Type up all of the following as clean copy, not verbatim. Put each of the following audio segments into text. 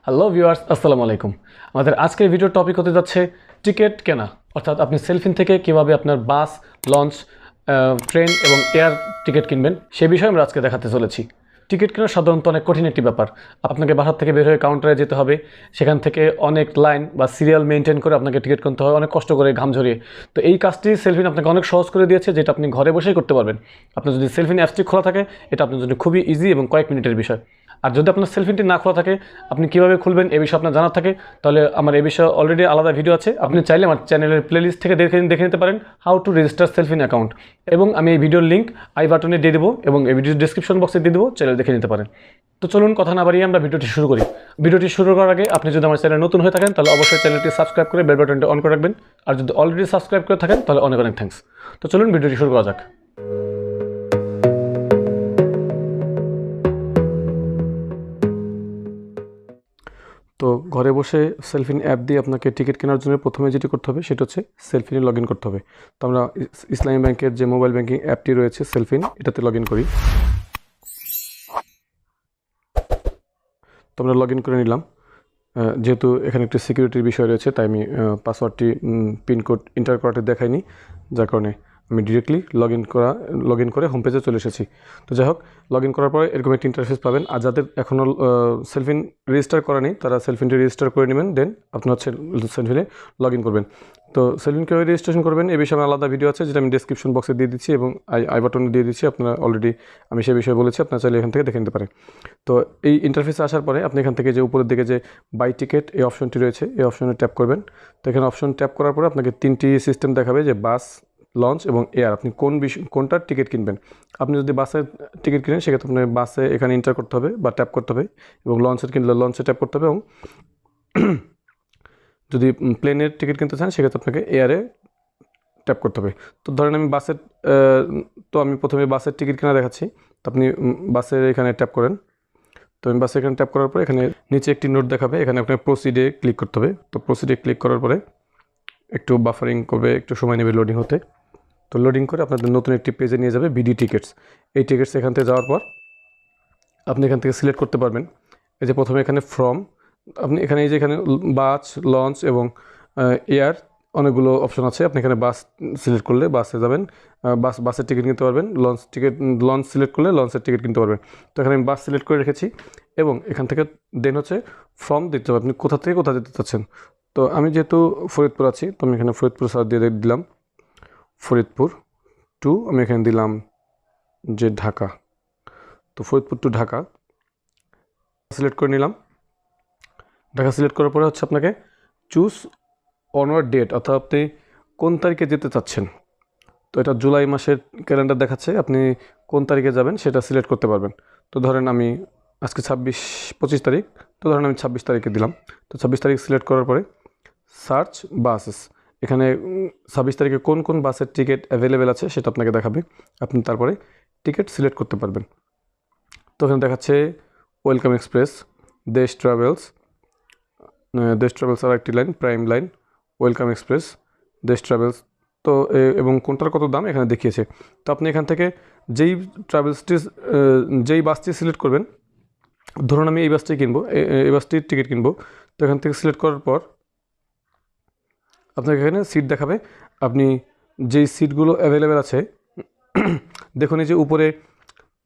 Hello viewers, আসসালামু আলাইকুম। আমাদের আজকের ভিডিওর টপিক হতে যাচ্ছে টিকিট কেনা, অর্থাৎ আপনি সেলফিন থেকে কীভাবে আপনার বাস, লঞ্চ, ট্রেন এবং এয়ার টিকিট কিনবেন সে বিষয়ে আমরা আজকে দেখাতে চলেছি। টিকিট কেনা সাধারণত অনেক কঠিন একটি ব্যাপার। আপনাকে বাসার থেকে বের হয়ে কাউন্টারে যেতে হবে, সেখান থেকে অনেক লাইন বা সিরিয়াল মেনটেন করে আপনাকে টিকিট কিনতে হয়, অনেক কষ্ট করে ঘাম ঝরিয়ে। তো এই কাজটি সেলফিন আপনাকে অনেক সহজ করে দিয়েছে, যেটা আপনি ঘরে বসেই করতে পারবেন। আপনার যদি সেলফিন অ্যাপসটি খোলা থাকে, এটা আপনার জন্য খুবই ইজি এবং কয়েক মিনিটের বিষয়। আর যদি আপনার সেলফিনটি না খোলা থাকে, আপনি কীভাবে খুলবেন এ বিষয়ে আপনার জানা থাকে, তাহলে আমার এ বিষয়ে অলরেডি আলাদা ভিডিও আছে। আপনি চাইলে আমার চ্যানেলের প্লেলিস্ট থেকে দেখে নিতে পারেন how to register Cellfin account, এবং আমি এই ভিডিওর লিঙ্ক আই বাটনে দিয়ে দেবো এবং এই ভিডিওর ডিসক্রিপশন বক্সে দিয়ে দেবো, চ্যানেল দেখে নিতে পারেন। তো চলুন কথা না বাড়িয়ে আমরা ভিডিওটি শুরু করি। ভিডিওটি শুরু করার আগে আপনি যদি আমার চ্যানেল নতুন হয়ে থাকেন, তাহলে অবশ্যই চ্যানেলটি সাবস্ক্রাইব করে বেল বাটনটি অন করে রাখবেন। আর যদি অলরেডি সাবস্ক্রাইব করে থাকেন, তাহলে অনেক অনেক থ্যাঙ্কস। তো চলুন ভিডিওটি শুরু করা যাক। তো ঘরে বসে সেলফিন অ্যাপ দিয়ে আপনাকে টিকিট কেনার জন্য প্রথমে যেটি করতে হবে সেটা হচ্ছে সেলফিনে লগ ইন করতে হবে। তো আমরা ইসলামী ব্যাংকের যে মোবাইল ব্যাংকিং অ্যাপটি রয়েছে সেলফিন, এটাতে লগ ইন করি। তো আমরা লগ ইন করে নিলাম। যেহেতু এখানে একটি সিকিউরিটির বিষয় রয়েছে, তাই আমি পাসওয়ার্ডটি পিনকোড এন্টার করাতে দেখাইনি, যার কারণে আমি ডিরেক্টলি লগ ইন করে হোম পেজে চলে এসেছি। তো যাই হোক, লগ ইন করার পরে এরকম একটি ইন্টারফেস পাবেন। আর যাদের এখনও সেলফিন রেজিস্টার করা নেই, তারা সেলফিনটি রেজিস্টার করে নেবেন, দেন আপনার সেলফিনে লগ ইন করবেন। তো সেলফিন কীভাবে রেজিস্ট্রেশন করবেন এ বিষয়ে আমার আলাদা ভিডিও আছে, যেটা আমি ডিসক্রিপশন বক্সে দিয়ে দিচ্ছি এবং আই বাটনে দিয়ে দিচ্ছি। আপনারা অলরেডি আমি সেই বিষয়ে বলেছি, আপনারা চাইলে এখান থেকে দেখে নিতে পারেন। তো এই ইন্টারফেসে আসার পরে আপনি এখান থেকে যে উপরের দিকে যে বাই টিকিট এই অপশনটি রয়েছে, এই অপশনে ট্যাপ করবেন। তো এখানে অপশন ট্যাপ করার পরে আপনাকে তিনটি সিস্টেম দেখাবে, যে বাস, লঞ্চ এবং এয়ার। আপনি কোনটার টিকিট কিনবেন। আপনি যদি বাসের টিকিট কিনেন, সেক্ষেত্রে আপনার বাসে এখানে এন্টার করতে হবে বা ট্যাপ করতে হবে, এবং লঞ্চের কিনলে লঞ্চে ট্যাপ করতে হবে, এবং যদি প্লেনের টিকিট কিনতে চান সেক্ষেত্রে আপনাকে এয়ারে ট্যাপ করতে হবে। তো ধরেন আমি আমি প্রথমে বাসের টিকিট কেনা দেখাচ্ছি। তো আপনি বাসের এখানে ট্যাপ করেন। তো আমি বাসে এখানে ট্যাপ করার পরে এখানে নিচে একটি নোট দেখাবে, এখানে আপনার প্রসিডে ক্লিক করতে হবে। তো প্রসিডে ক্লিক করার পরে একটু বাফারিং করবে, একটু সময় নেবে লোডিং হতে। তো লোডিং করে আপনাদের নতুন একটি পেজে নিয়ে যাবে, বিডি টিকিটস। এই টিকিটস এখান থেকে যাওয়ার পর আপনি এখান থেকে সিলেক্ট করতে পারবেন। এই যে প্রথমে এখানে ফ্রম, আপনি এখানে এই যে এখানে বাস, লঞ্চ এবং এয়ার অনেকগুলো অপশন আছে। আপনি এখানে বাস সিলেক্ট করলে বাসে যাবেন, বাসের টিকিট কিনতে পারবেন। লঞ্চ সিলেক্ট করলে লঞ্চের টিকিট কিনতে পারবেন। তো এখানে আমি বাস সিলেক্ট করে রেখেছি, এবং এখান থেকে দেন হচ্ছে ফ্রম দিতে হবে, আপনি কোথা থেকে কোথা যেতে চাচ্ছেন। তো আমি যেহেতু ফরিদপুর আছি, তো আমি এখানে ফরিদপুর সার্চ দিয়ে দিলাম ফরিদপুর টু, আমি এখানে দিলাম যে ঢাকা। তো ফরিদপুর টু ঢাকা সিলেক্ট করে নিলাম। ঢাকা সিলেক্ট করার পরে হচ্ছে আপনাকে চুজ অনওয়ার্ড ডেট, অর্থাৎ আপনি কোন তারিখে যেতে চাচ্ছেন। তো এটা জুলাই মাসের ক্যালেন্ডার দেখাচ্ছে, আপনি কোন তারিখে যাবেন সেটা সিলেক্ট করতে পারবেন। তো ধরেন আমি আজকে 25 তারিখ, তো ধরেন আমি 26 তারিখে দিলাম। তো 26 তারিখ সিলেক্ট করার পরে সার্চ বাসেস, এখানে 26 তারিখে কোন কোন বাসের টিকিট অ্যাভেলেবেল আছে সেটা আপনাকে দেখাবে। আপনি তারপরে টিকিট সিলেক্ট করতে পারবেন। তো এখানে দেখাচ্ছে ওয়েলকাম এক্সপ্রেস, দেশ ট্রাভেলস আর একটি line, prime line, welcome express, দেশ ট্রাভেলস। তো এবং কোনটার কত দাম এখানে দেখিয়েছে। তো আপনি এখান থেকে যেই বাসটি সিলেক্ট করবেন, ধরুন আমি এই বাসটি কিনবো, এই বাসটির টিকিট কিনবো। তো এখান থেকে সিলেক্ট করার পর আপনাকে এখানে সিট দেখাবে। আপনি যেই সিটগুলো অ্যাভেলেবেল আছে, দেখুন এই যে উপরে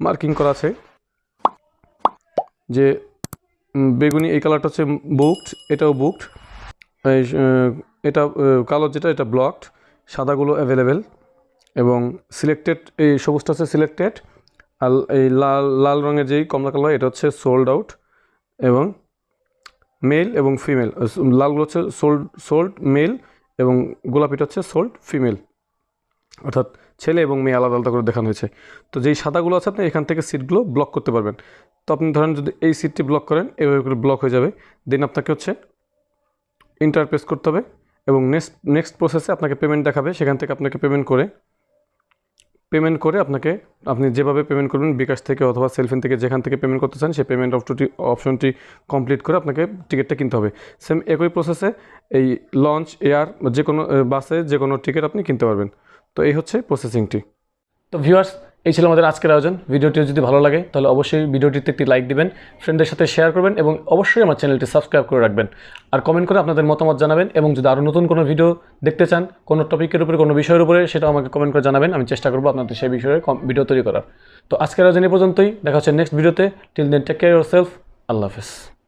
মার্কিং করা আছে, যে বেগুনি এই কালারটা হচ্ছে বুকড, এটাও বুকড। এটা কালো যেটা, এটা ব্লকড। সাদাগুলো অ্যাভেলেবেল, এবং সিলেক্টেড এই সবুজটা হচ্ছে সিলেক্টেড। আর এই লাল রঙের যেই কমলা কালার, এটা হচ্ছে সোল্ড আউট, এবং মেল এবং ফিমেল। লালগুলো হচ্ছে সোল্ড মেল, এবং গোলাপিটা হচ্ছে সোল্ড ফিমেল, অর্থাৎ ছেলে এবং মেয়ে আলাদা আলাদা করে দেখানো হয়েছে। তো যেই সাদাগুলো আছে আপনি এখান থেকে সিটগুলো ব্লক করতে পারবেন। তো আপনি ধরেন যদি এই সিটটি ব্লক করেন, এভাবে করে ব্লক হয়ে যাবে। দেন আপনাকে হচ্ছে এন্টার প্রেস করতে হবে, এবং নেক্সট প্রসেসে আপনাকে পেমেন্ট দেখাবে। সেখান থেকে আপনাকে পেমেন্ট করে আপনি যেভাবে পেমেন্ট করবেন, bKash থেকে অথবা সেলফিন থেকে, যেখান থেকে পেমেন্ট করতে চান সেই পেমেন্ট অপশনটি কমপ্লিট করে আপনাকে টিকিটটা কিনতে হবে। সেম একই প্রসেসে এই লঞ্চ, এয়ার, যে কোনো বাসে যে কোনো টিকিট আপনি কিনতে পারবেন। তো এই হচ্ছে প্রসেসিংটি। তো ভিউয়ার্স, এই ছিল আমাদের আজকের আয়োজন। ভিডিওটি যদি ভালো লাগে তাহলে অবশ্যই ভিডিওটিতে একটি লাইক দিবেন, ফ্রেন্ডদের সাথে শেয়ার করবেন এবং অবশ্যই আমার চ্যানেলটি সাবস্ক্রাইব করে রাখবেন। আর কমেন্ট করে আপনাদের মতামত জানাবেন এবং যদি আরও নতুন কোনো ভিডিও দেখতে চান কোনো টপিকের উপরে, কোনো বিষয়ের উপরে, সেটাও আমাকে কমেন্ট করে জানাবেন। আমি চেষ্টা করবো আপনাদের সেই বিষয়ে ভিডিও তৈরি করার। তো আজকের আয়োজন এই পর্যন্তই, দেখা হচ্ছে নেক্সট ভিডিওতে। Till then take care yourself. আল্লাহ হাফেজ।